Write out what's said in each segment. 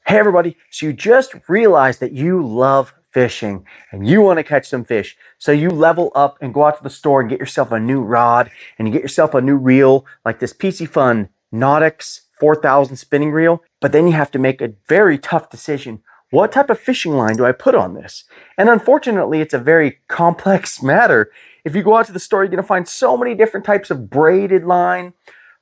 Hey everybody, so you just realized that you love fishing and you want to catch some fish. So you level up and go out to the store and get yourself a new rod and you get yourself a new reel like this Piscifun NautiX 4000 spinning reel. But then you have to make a very tough decision. What type of fishing line do I put on this? And unfortunately, it's a very complex matter. If you go out to the store, you're going to find so many different types of braided line,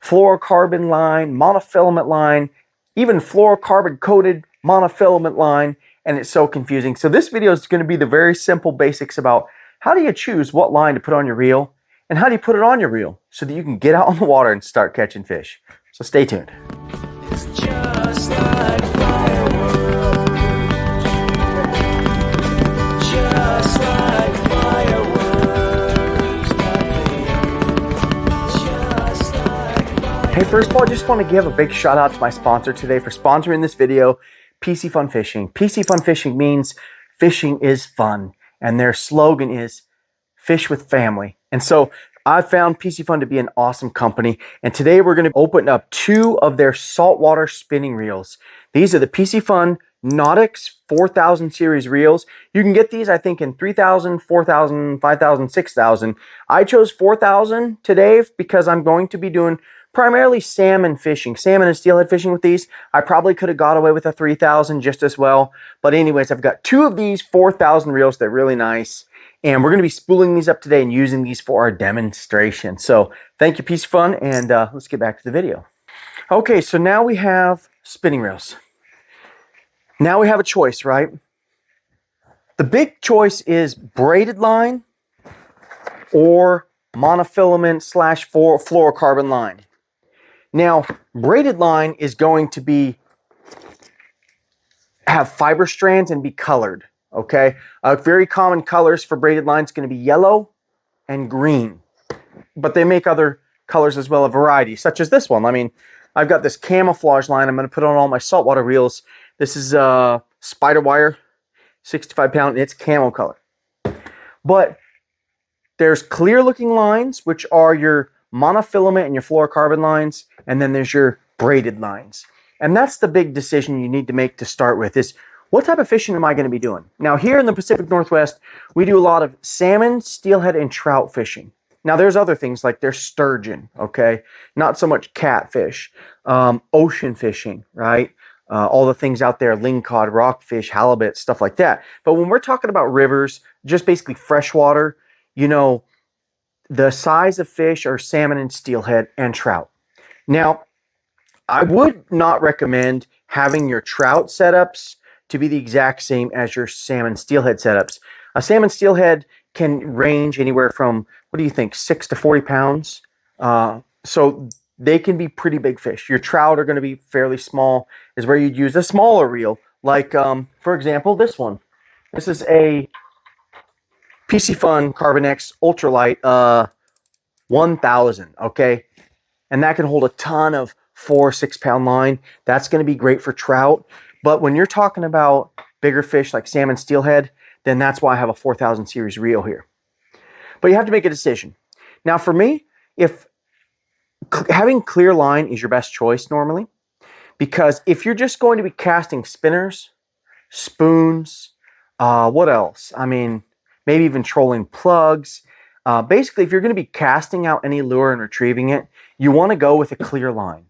fluorocarbon line, monofilament line, even fluorocarbon coated monofilament line, and it's so confusing. So this video is going to be the very simple basics about how do you choose what line to put on your reel and how do you put it on your reel so that you can get out on the water and start catching fish. So stay tuned. It's just like fireworks. Just like fireworks. Just like fireworks. Hey, first of all, I just want to give a big shout out to my sponsor today for sponsoring this video, Piscifun Fishing. Piscifun Fishing means fishing is fun, and their slogan is fish with family. And so I found Piscifun to be an awesome company, and today we're going to open up 2 of their saltwater spinning reels. These are the Piscifun NautiX 4000 series reels. You can get these, I think, in 3000, 4000, 5000, 6000. I chose 4000 today because I'm going to be doing primarily salmon fishing, salmon and steelhead fishing with these. I probably could have got away with a 3000 just as well. But anyways, I've got 2 of these 4000 reels. They're really nice. And we're going to be spooling these up today and using these for our demonstration. So thank you, Piscifun, and let's get back to the video. Okay, so now we have spinning reels. Now we have a choice, right? The big choice is braided line or monofilament / fluorocarbon line. Now, braided line is going to have fiber strands and be colored, okay? Very common colors for braided line is going to be yellow and green, but they make other colors as well, a variety, such as this one. I mean, I've got this camouflage line I'm going to put on all my saltwater reels. This is spider wire, 65 pound, and it's camo color. But there's clear looking lines, which are your monofilament and your fluorocarbon lines, and then there's your braided lines. And that's the big decision you need to make to start with is what type of fishing am I going to be doing? Now here in the Pacific Northwest, we do a lot of salmon, steelhead, and trout fishing. Now there's other things like there's sturgeon, okay? Not so much catfish, ocean fishing, right? All the things out there, lingcod, rockfish, halibut, stuff like that. But when we're talking about rivers, just basically freshwater, you know, the size of fish are salmon and steelhead and trout. Now, I would not recommend having your trout setups to be the exact same as your salmon steelhead setups. A salmon steelhead can range anywhere from, what do you think, 6 to 40 pounds. So they can be pretty big fish. Your trout are going to be fairly small, is where you'd use a smaller reel. Like, for example, this one. This is a Piscifun Carbon X Ultralight 1000, okay? And that can hold a ton of 4 or 6 pound line. That's going to be great for trout. But when you're talking about bigger fish like salmon steelhead, then that's why I have a 4000 series reel here. But you have to make a decision. Now for me, if having clear line is your best choice normally, because if you're just going to be casting spinners, spoons, what else? I mean, maybe even trolling plugs. Basically, if you're going to be casting out any lure and retrieving it, you want to go with a clear line,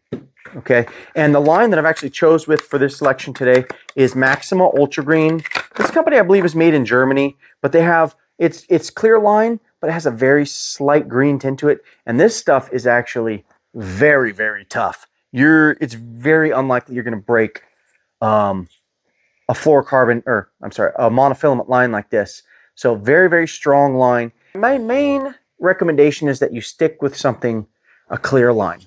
okay? And the line that I've actually chose with for this selection today is Maxima Ultragreen. This company, I believe, is made in Germany, but they have, it's clear line, but it has a very slight green tint to it. And this stuff is actually very, very tough. It's very unlikely you're going to break a fluorocarbon, or I'm sorry, a monofilament line like this. So very, very strong line. My main recommendation is that you stick with something, a clear line.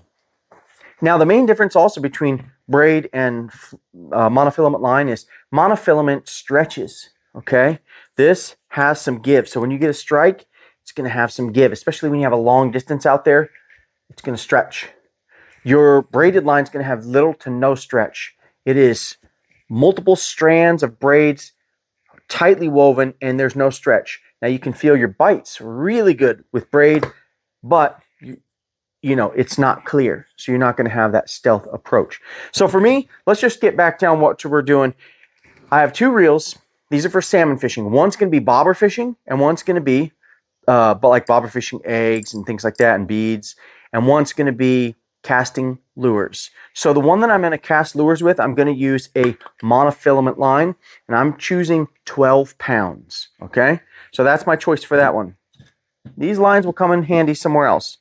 Now, the main difference also between braid and monofilament line is monofilament stretches, okay? This has some give. So when you get a strike, it's going to have some give, especially when you have a long distance out there. It's going to stretch. Your braided line is going to have little to no stretch. It is multiple strands of braids, tightly woven, and there's no stretch. Now you can feel your bites really good with braid, but you know, it's not clear. So you're not going to have that stealth approach. So for me, let's just get back down what we're doing. I have 2 reels. These are for salmon fishing. One's going to be bobber fishing, and one's going to be but like bobber fishing eggs and things like that and beads. And one's going to be casting lures. So the one that I'm going to cast lures with, I'm going to use a monofilament line, and I'm choosing 12 pounds. Okay, so that's my choice for that one. These lines will come in handy somewhere else.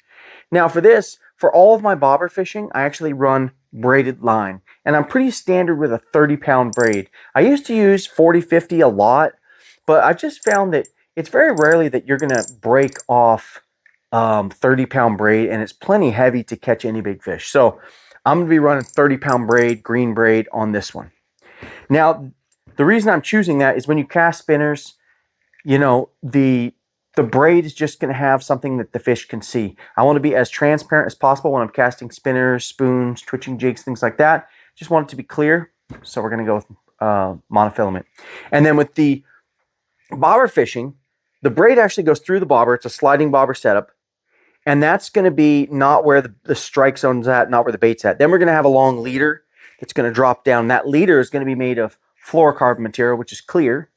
Now for this, for all of my bobber fishing, I actually run braided line, and I'm pretty standard with a 30-pound braid. I used to use 40, 50 a lot, but I've just found that it's very rarely that you're going to break off 30-pound braid, and it's plenty heavy to catch any big fish. So I'm going to be running 30-pound braid, green braid on this one. Now, the reason I'm choosing that is when you cast spinners, you know, the braid is just going to have something that the fish can see. I want to be as transparent as possible when I'm casting spinners, spoons, twitching jigs, things like that. Just want it to be clear. So we're going to go with monofilament. And then with the bobber fishing, the braid actually goes through the bobber. It's a sliding bobber setup. And that's going to be not where the strike zone's at, not where the bait's at. Then we're going to have a long leader that's going to drop down. That leader is going to be made of fluorocarbon material, which is clear.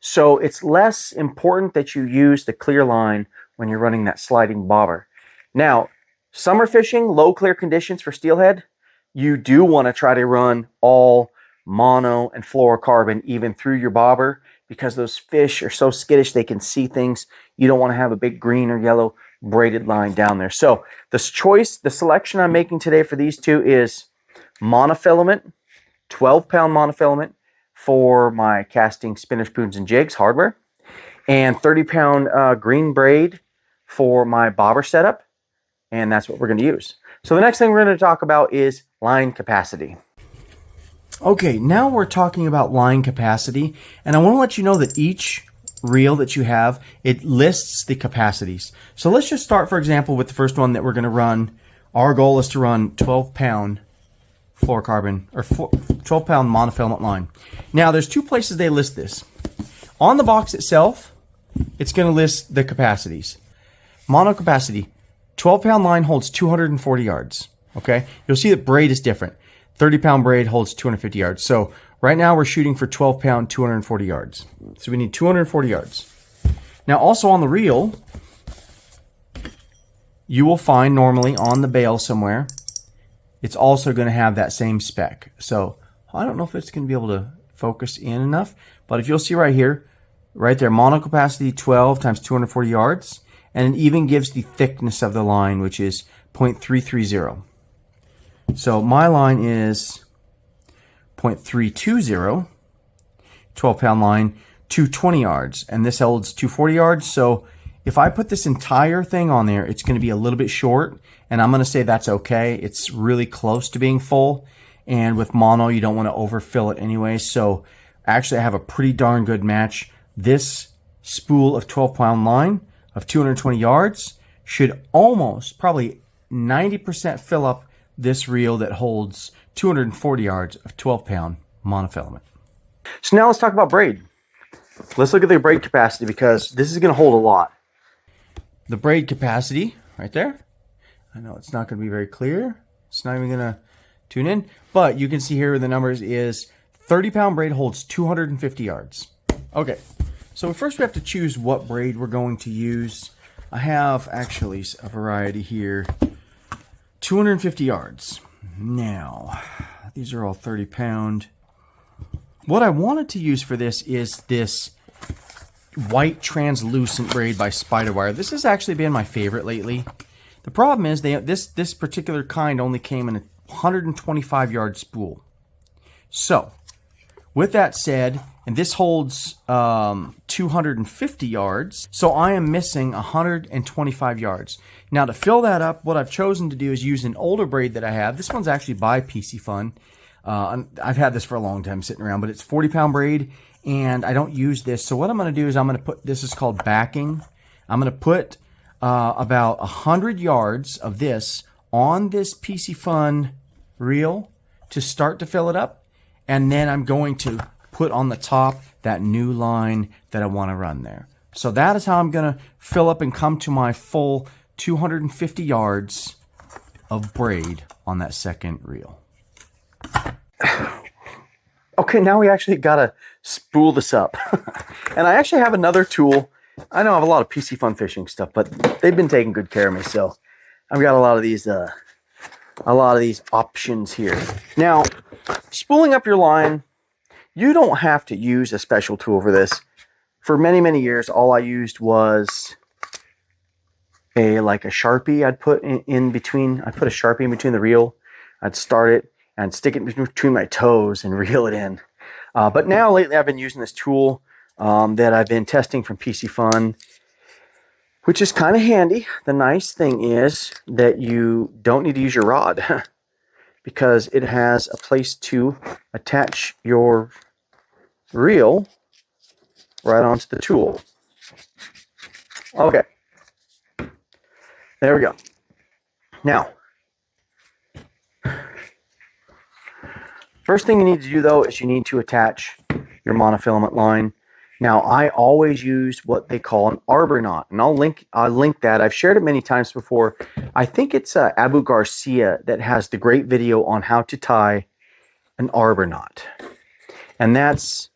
So it's less important that you use the clear line when you're running that sliding bobber. Now, summer fishing, low clear conditions for steelhead, you do want to try to run all mono and fluorocarbon even through your bobber, because those fish are so skittish they can see things. You don't want to have a big green or yellow braided line down there. So the selection I'm making today for these 2 is monofilament, 12-pound monofilament for my casting spinner, spoons, and jigs hardware, and 30-pound green braid for my bobber setup, and that's what we're going to use. So the next thing we're going to talk about is line capacity. Okay, now we're talking about line capacity, and I want to let you know that each reel that you have, it lists the capacities. So let's just start, for example, with the first one that we're going to run. Our goal is to run 12-pound fluorocarbon, or 12-pound monofilament line. Now, there's 2 places they list this. On the box itself, it's going to list the capacities. Mono capacity, 12-pound line holds 240 yards. Okay, you'll see that braid is different. 30-pound braid holds 250 yards. So right now we're shooting for 12-pound, 240 yards. So we need 240 yards. Now also on the reel, you will find normally on the bail somewhere, it's also going to have that same spec. So I don't know if it's going to be able to focus in enough, but if you'll see right here, right there, mono capacity 12 times 240 yards, and it even gives the thickness of the line, which is 0.330. So my line is 0.320, 12-pound line, 220 yards, and this holds 240 yards. So if I put this entire thing on there, it's going to be a little bit short, and I'm going to say that's okay. It's really close to being full, and with mono, you don't want to overfill it anyway. So actually, I have a pretty darn good match. This spool of 12-pound line of 220 yards should almost, probably 90% fill up this reel that holds 240 yards of 12-pound monofilament. So now let's talk about braid. Let's look at the braid capacity, because this is going to hold a lot. The braid capacity right there. I know it's not going to be very clear. It's not even going to tune in, but you can see here the numbers is 30-pound braid holds 250 yards. Okay, so first we have to choose what braid we're going to use. I have actually a variety here. 250 yards. Now, these are all 30-pound. What I wanted to use for this is this white translucent braid by Spiderwire. This has actually been my favorite lately. The problem is this particular kind only came in a 125-yard spool. So, with that said, and this holds 250 yards, so I am missing 125 yards. Now to fill that up, what I've chosen to do is use an older braid that I have. This one's actually by Piscifun. I've had this for a long time sitting around, but it's 40-pound braid, and I don't use this. So what I'm going to do is I'm going to put, this is called backing. I'm going to put about 100 yards of this on this Piscifun reel to start to fill it up, and then I'm going to put on the top that new line that I want to run there. So that is how I'm going to fill up and come to my full 250 yards of braid on that second reel. Okay, now we actually gotta spool this up. And I actually have another tool. I know I have a lot of Piscifun fishing stuff, but they've been taking good care of me, so I've got a lot of these options here. Now, spooling up your line, you don't have to use a special tool for this. For many, many years, all I used was like a Sharpie I'd put in between. I put a Sharpie in between the reel. I'd start it and stick it between my toes and reel it in. But now lately I've been using this tool that I've been testing from Piscifun, which is kind of handy. The nice thing is that you don't need to use your rod because it has a place to attach your reel right onto the tool. Okay. There we go. Now, first thing you need to do though is you need to attach your monofilament line. Now, I always use what they call an arbor knot, and I'll link that. I've shared it many times before. I think it's Abu Garcia that has the great video on how to tie an arbor knot, and that's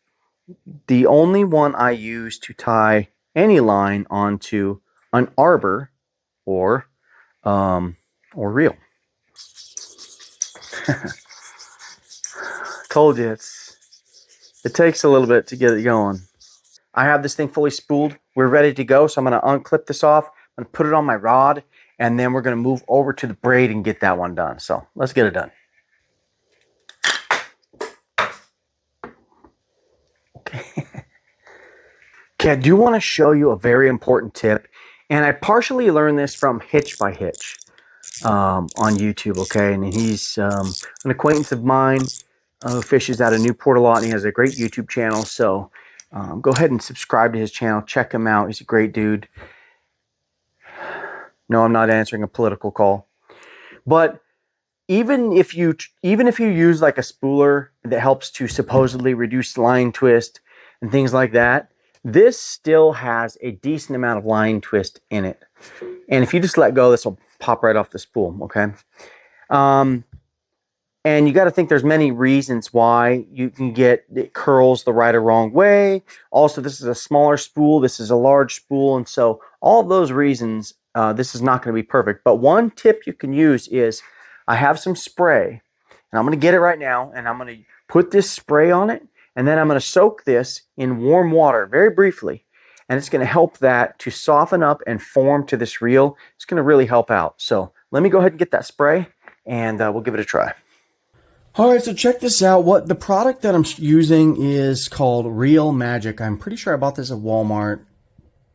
the only one I use to tie any line onto an arbor or reel. Told you it takes a little bit to get it going. I have this thing fully spooled. We're ready to go, so I'm going to unclip this off. I'm going to put it on my rod, and then we're going to move over to the braid and get that one done. So let's get it done. Okay, I do want to show you a very important tip, and I partially learned this from Hitch by Hitch on YouTube, okay? And he's an acquaintance of mine who fishes out of Newport a lot, and he has a great YouTube channel, so go ahead and subscribe to his channel. Check him out. He's a great dude. No, I'm not answering a political call. But even if you use like a spooler that helps to supposedly reduce line twist and things like that, this still has a decent amount of line twist in it. And if you just let go, this will pop right off the spool, okay? And you got to think there's many reasons why you can get it curls the right or wrong way. Also, this is a smaller spool. This is a large spool. And so all of those reasons, this is not going to be perfect. But one tip you can use is I have some spray. And I'm going to get it right now. And I'm going to put this spray on it. And then I'm going to soak this in warm water very briefly. And it's going to help that to soften up and form to this reel. It's going to really help out. So let me go ahead and get that spray. And we'll give it a try. All right, so check this out. What the product that I'm using is called Reel Magic. I'm pretty sure I bought this at Walmart.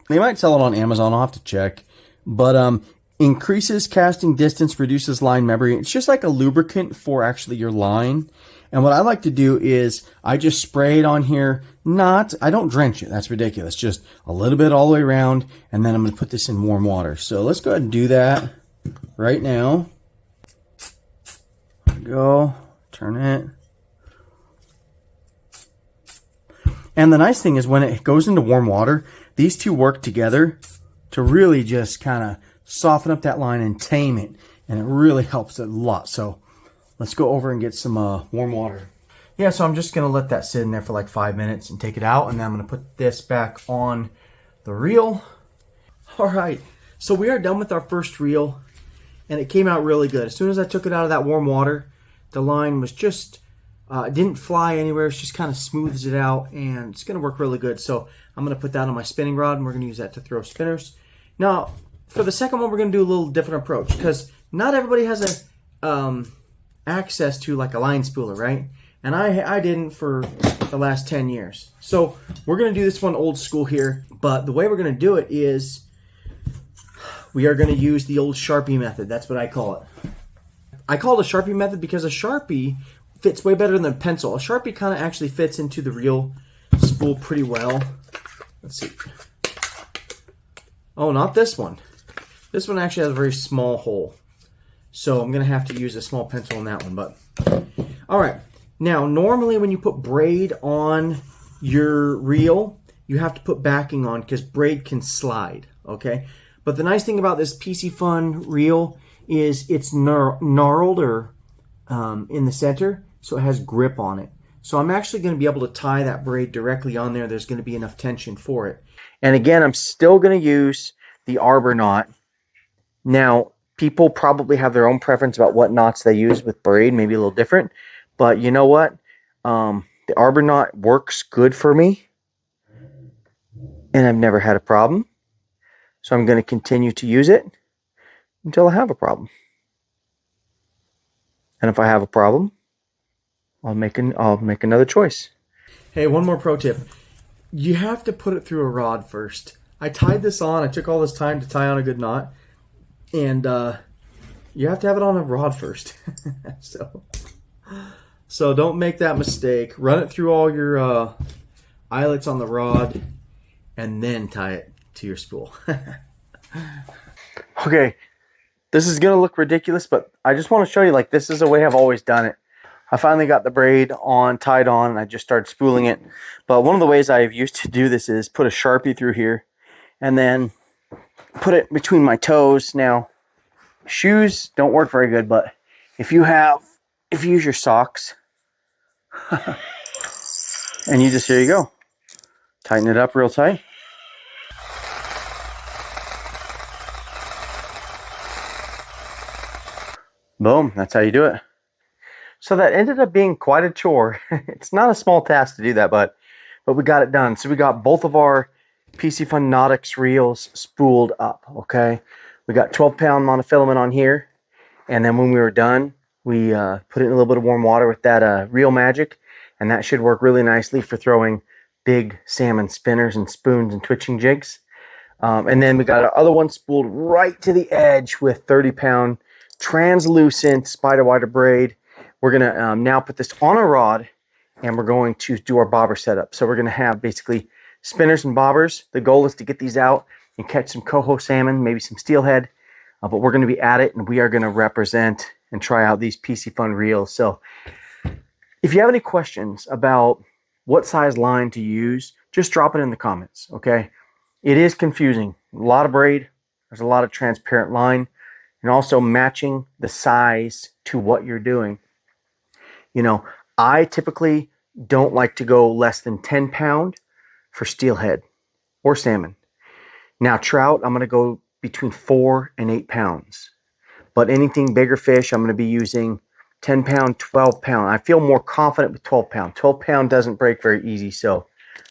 They might sell it on Amazon. I'll have to check. But increases casting distance, reduces line memory. It's just like a lubricant for actually your line. And what I like to do is I just spray it on here. I don't drench it. That's ridiculous. Just a little bit all the way around. And then I'm going to put this in warm water. So let's go ahead and do that right now. There we go. Turn it. And the nice thing is when it goes into warm water, these two work together to really just kind of soften up that line and tame it. And it really helps a lot. So let's go over and get some warm water. Yeah, so I'm just going to let that sit in there for like 5 minutes and take it out. And then I'm going to put this back on the reel. All right, so we are done with our first reel. And it came out really good. As soon as I took it out of that warm water, the line was just, it didn't fly anywhere. It's just kind of smooths it out, and it's going to work really good. So I'm going to put that on my spinning rod, and we're going to use that to throw spinners. Now, for the second one, we're going to do a little different approach, because not everybody has access to like a line spooler, right? And I didn't for the last 10 years. So we're going to do this one old school here, but the way we're going to do it is we are going to use the old Sharpie method. That's what I call it. I call it a Sharpie method because a Sharpie fits way better than a pencil. A Sharpie kind of actually fits into the reel spool pretty well. Let's see. Oh, not this one. This one actually has a very small hole. So I'm going to have to use a small pencil on that one. But all right. Now, normally when you put braid on your reel, you have to put backing on because braid can slide, okay? But the nice thing about this Piscifun reel is it's gnarled or in the center, so it has grip on it. So I'm actually going to be able to tie that braid directly on there. There's going to be enough tension for it. And again, I'm still going to use the arbor knot. Now, people probably have their own preference about what knots they use with braid, maybe a little different. But you know what? The arbor knot works good for me. And I've never had a problem. So I'm going to continue to use it until I have a problem. And if I have a problem, I'll make another choice. Hey, one more pro tip. You have to put it through a rod first. I tied this on. I took all this time to tie on a good knot. And you have to have it on a rod first. So don't make that mistake. Run it through all your eyelets on the rod and then tie it to your spool. Okay, this is going to look ridiculous, but I just want to show you, like, this is the way I've always done it. I finally got the braid tied on, and I just started spooling it. But one of the ways I've used to do this is put a Sharpie through here and then put it between my toes. Now, shoes don't work very good, but if you use your socks, and here you go. Tighten it up real tight. Boom, that's how you do it. So that ended up being quite a chore. It's not a small task to do that, but we got it done. So we got both of our Piscifun NautiX reels spooled up, okay? We got 12-pound monofilament on here, and then when we were done, we put it in a little bit of warm water with that Reel Magic, and that should work really nicely for throwing big salmon spinners and spoons and twitching jigs. And then we got our other one spooled right to the edge with 30-pound translucent spider wire braid. We're going to now put this on a rod, and we're going to do our bobber setup. So we're going to have basically spinners and bobbers. The goal is to get these out and catch some coho salmon, maybe some steelhead. But we're going to be at it, and we are going to represent and try out these Piscifun reels. So if you have any questions about what size line to use, just drop it in the comments, okay? It is confusing. A lot of braid. There's a lot of transparent line. And also matching the size to what you're doing. You know, I typically don't like to go less than 10 pound for steelhead or salmon. Now, trout, I'm going to go between 4 and 8 pounds. But anything bigger fish, I'm going to be using 10 pound, 12 pound. I feel more confident with 12 pound. 12 pound doesn't break very easy, so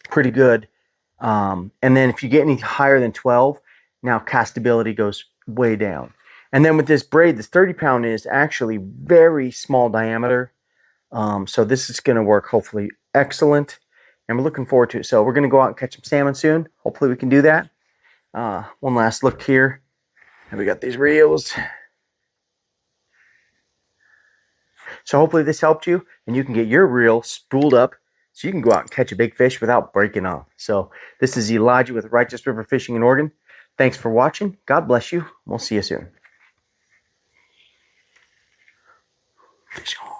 pretty good. And then if you get any higher than 12, now castability goes way down. And then with this braid, this 30-pound is actually very small diameter. So this is going to work hopefully excellent. And we're looking forward to it. So we're going to go out and catch some salmon soon. Hopefully we can do that. One last look here. And we got these reels. So hopefully this helped you. And you can get your reel spooled up so you can go out and catch a big fish without breaking off. So this is Elijah with Righteous River Fishing in Oregon. Thanks for watching. God bless you. We'll see you soon. Fish on.